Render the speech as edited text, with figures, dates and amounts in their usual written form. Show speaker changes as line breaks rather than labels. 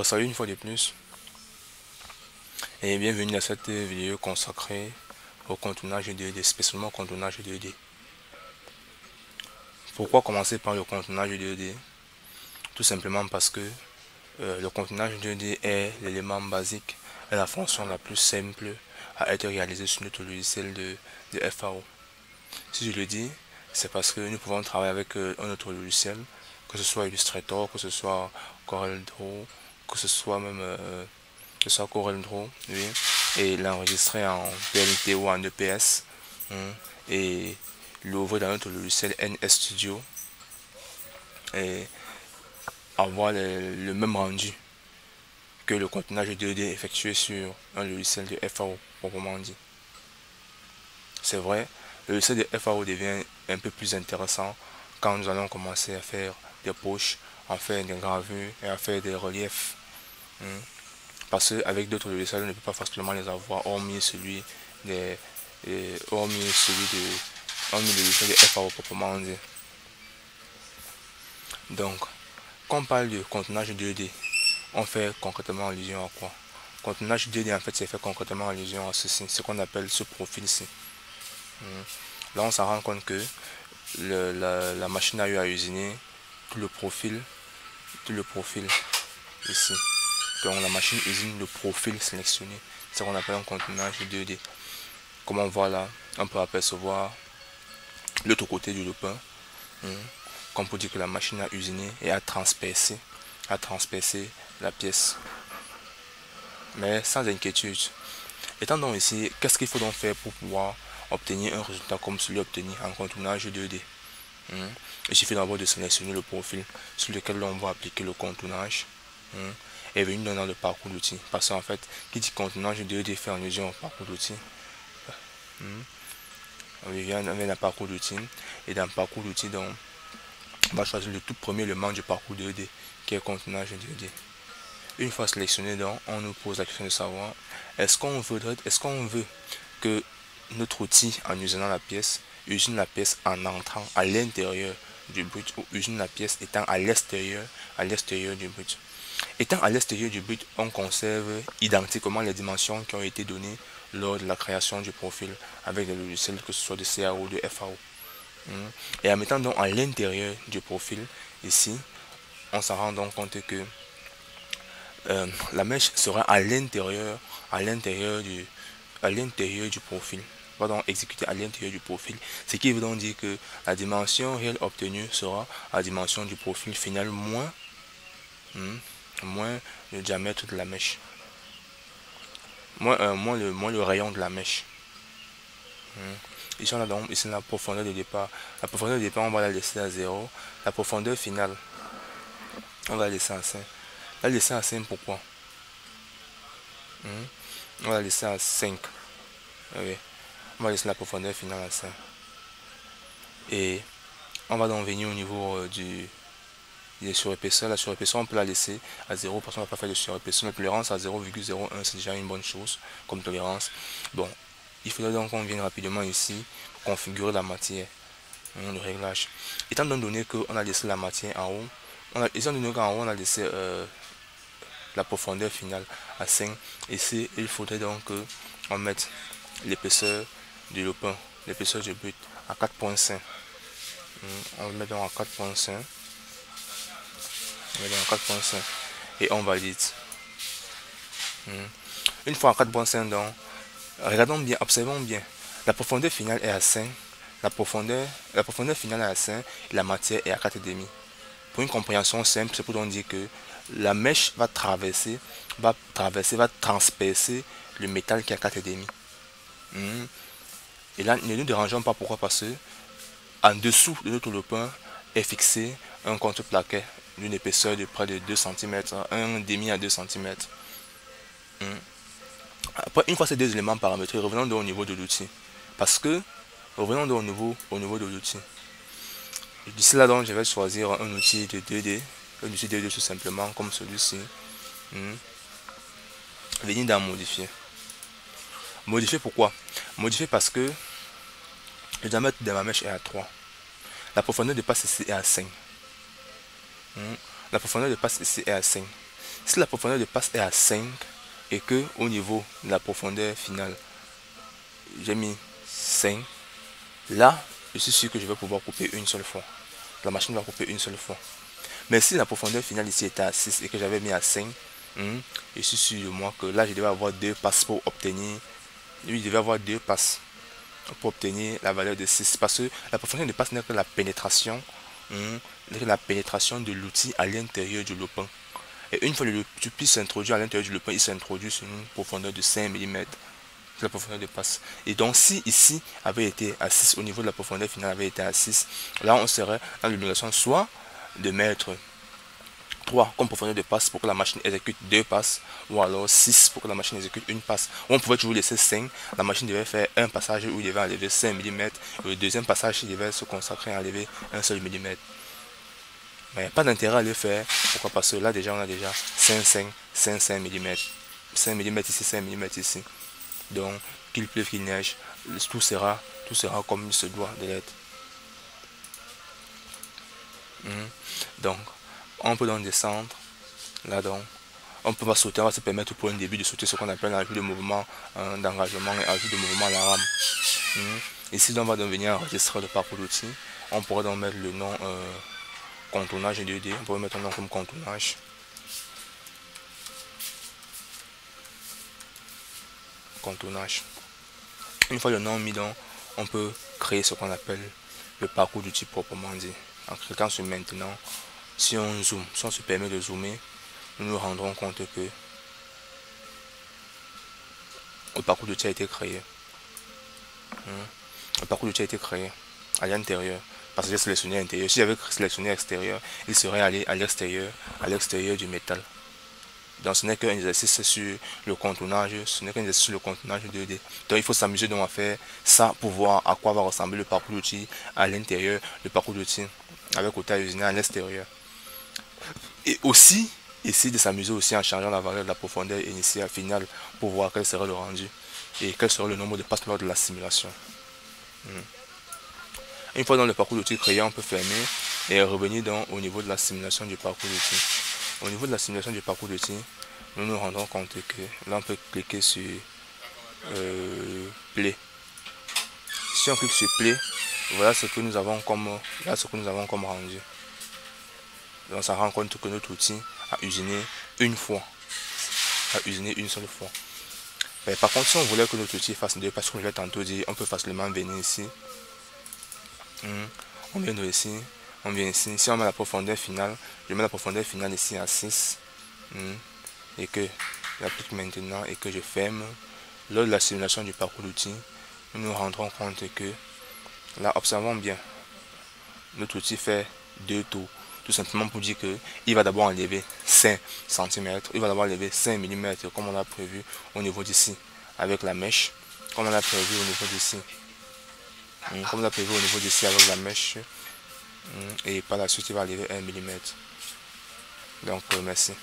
Salut une fois de plus et bienvenue à cette vidéo consacrée au contournage 2D, spécialement au contournage 2D. Pourquoi commencer par le contournage 2D? Tout simplement parce que le contournage 2D est l'élément basique et la fonction la plus simple à être réalisée sur notre logiciel de FAO. Si je le dis, c'est parce que nous pouvons travailler avec un autre logiciel, que ce soit Illustrator, que ce soit CorelDRAW, que ce soit même CorelDRAW, oui, et l'enregistrer en PLT ou en EPS, et l'ouvrir dans notre logiciel NS Studio et avoir le même rendu que le contenage 2D effectué sur un logiciel de FAO proprement dit. C'est vrai, le logiciel de FAO devient un peu plus intéressant quand nous allons commencer à faire des poches, à faire des gravures et à faire des reliefs. Parce qu'avec d'autres logiciels, on ne peut pas facilement les avoir, hormis celui des, hormis celui de, hormis le logiciel de FAO proprement dit. Donc, quand on parle de contenage 2D, on fait concrètement allusion à quoi? Contenage 2D, en fait, c'est fait concrètement allusion à ceci, ce qu'on appelle ce profil-ci. Là, on s'en rend compte que la machine a eu à usiner tout le profil, tout le profil ici. Donc, la machine usine le profil sélectionné. C'est ce qu'on appelle un contenage 2D. Comme on voit là, on peut apercevoir l'autre côté du lopin. Qu'on peut dire que la machine a usiné et a transpercé la pièce. Mais sans inquiétude. Étant donc ici, qu'est-ce qu'il faut donc faire pour pouvoir obtenir un résultat comme celui obtenu en contournage 2D? Il suffit d'abord de sélectionner le profil sur lequel on va appliquer le contournage et venir dans le parcours d'outils. Parce qu'en fait, qui dit contournage 2D fait allusion au parcours d'outils. On vient dans le parcours d'outils et dans le parcours d'outils, donc on va choisir le tout premier élément du parcours 2D qui est le contournage 2D. Une fois sélectionné, donc, on nous pose la question de savoir est-ce qu'on veut que notre outil, en usinant la pièce, usine la pièce en entrant à l'intérieur du but ou usine la pièce étant à l'extérieur du but. Étant à l'extérieur du but, on conserve identiquement les dimensions qui ont été données lors de la création du profil avec des logiciels que ce soit de CAO ou de FAO. Et en mettant donc à l'intérieur du profil, ici, on s'en rend donc compte que la mèche sera à l'intérieur du profil. Va donc exécuter à l'intérieur du profil, ce qui veut donc dire que la dimension réelle obtenue sera la dimension du profil final moins le diamètre de la mèche, moins le rayon de la mèche. Ici on a donc ici la profondeur de départ. La profondeur de départ on va la laisser à 0. La profondeur finale on va la laisser à 5. La laisser à 5 pourquoi? On va la laisser à 5. Okay. On va laisser la profondeur finale à 5. Et on va donc venir au niveau de surépaisseur. La surépaisseur on peut la laisser à 0 parce qu'on ne va pas faire de surépaisseur. La tolérance à 0,01 c'est déjà une bonne chose comme tolérance. Bon, il faudrait donc qu'on vienne rapidement ici pour configurer la matière, le réglage. Étant donné qu'on a laissé la matière en haut, étant donné qu'en haut on a laissé la profondeur finale à 5, ici il faudrait donc qu'on mette l'épaisseur du lopin, l'épaisseur du but à 4.5. On le met donc à 4.5. On met donc à 4.5 et on valide. Une fois à 4.5 donc, regardons bien, observons bien. La profondeur finale est à 5. La profondeur finale est à 5 et la matière est à 4,5. Pour une compréhension simple, c'est pour donc dire que la mèche va transpercer le métal qui est à 4,5. Et là, ne nous dérangeons pas. Pourquoi? Parce que en dessous de notre lopin est fixé un contreplaquet d'une épaisseur de près de 2 cm, un demi à 2 cm. Après, une fois ces deux éléments paramétrés, revenons donc au niveau de l'outil. Parce que, revenons donc au niveau de l'outil. D'ici là, donc, je vais choisir un outil de 2D, un outil 2D tout simplement, comme celui-ci. Venir dans modifier. Modifier pourquoi? Modifier parce que le diamètre de ma mèche est à 3. La profondeur de passe ici est à 5. La profondeur de passe ici est à 5. Si la profondeur de passe est à 5 et que au niveau de la profondeur finale, j'ai mis 5, là, je suis sûr que je vais pouvoir couper une seule fois. La machine va couper une seule fois. Mais si la profondeur finale ici était à 6 et que j'avais mis à 5, je suis sûr de moi que là, je devais avoir 2 passes pour obtenir. Lui, il devait avoir 2 passes pour obtenir la valeur de 6. Parce que la profondeur de passe n'est que la pénétration, de l'outil à l'intérieur du lopin. Et une fois le puisse s'introduire à l'intérieur du lopin, il s'introduit sur une profondeur de 5 mm. La profondeur de passe. Et donc si ici avait été à 6, au niveau de la profondeur finale avait été à 6, là on serait dans l'obligation soit de mettre 3 comme profondeur de passe pour que la machine exécute 2 passes, ou alors 6 pour que la machine exécute une passe. On pouvait toujours laisser 5, la machine devait faire un passage où il devait enlever 5 mm, et le deuxième passage il devait se consacrer à enlever un seul millimètre. Mais il n'y a pas d'intérêt à le faire. Pourquoi? Parce que là déjà on a déjà 5 mm. 5 mm ici, 5 mm ici. Donc qu'il pleuve, qu'il neige, tout sera comme il se doit de l'être. Donc on peut donc descendre là, donc on peut pas sauter, on va se permettre pour un début de sauter ce qu'on appelle ajout de mouvement d'engagement et ajout de mouvement à la rame. Ici donc on va donc venir enregistrer le parcours d'outils. On pourrait donc mettre le nom contournage 2D, on pourrait mettre un nom comme contournage. Une fois le nom mis, donc on peut créer ce qu'on appelle le parcours d'outils proprement dit. En cliquant sur maintenant, si on zoome, si on se permet de zoomer, nous nous rendrons compte que le parcours d'outils a été créé. Le parcours d'outils a été créé à l'intérieur parce que j'ai sélectionné l'intérieur. Si j'avais sélectionné l'extérieur, il serait allé à l'extérieur du métal. Donc ce n'est qu'un exercice sur le contournage, 2D. Donc il faut s'amuser donc à faire ça pour voir à quoi va ressembler le parcours d'outils à l'intérieur, le parcours d'outils avec autant usiné à l'extérieur. Et aussi, essayer de s'amuser aussi en changeant la valeur de la profondeur initiale finale pour voir quel serait le rendu et quel serait le nombre de passes lors de la simulation. Une fois dans le parcours d'outils créé, on peut fermer et revenir donc au niveau de la simulation du parcours d'outils. Au niveau de la simulation du parcours d'outils, nous nous rendons compte que là on peut cliquer sur Play. Si on clique sur Play, voilà ce que nous avons comme rendu. Donc ça rend compte que notre outil a usiné une fois, une seule fois. Mais par contre, si on voulait que notre outil fasse 2 passes, comme je l'ai tantôt dit, on peut facilement venir ici. On vient ici, si on met la profondeur finale, je mets la profondeur finale ici à 6, et que j'applique maintenant et que je ferme. Lors de la simulation du parcours d'outils, nous nous rendrons compte que là, observons bien, notre outil fait 2 tours, tout simplement pour dire que il va d'abord enlever 5 cm, il va d'abord enlever 5 mm comme on l'a prévu au niveau d'ici, avec la mèche, comme on l'a prévu au niveau d'ici. Avec la mèche, et par la suite il va enlever 1 mm. Donc merci.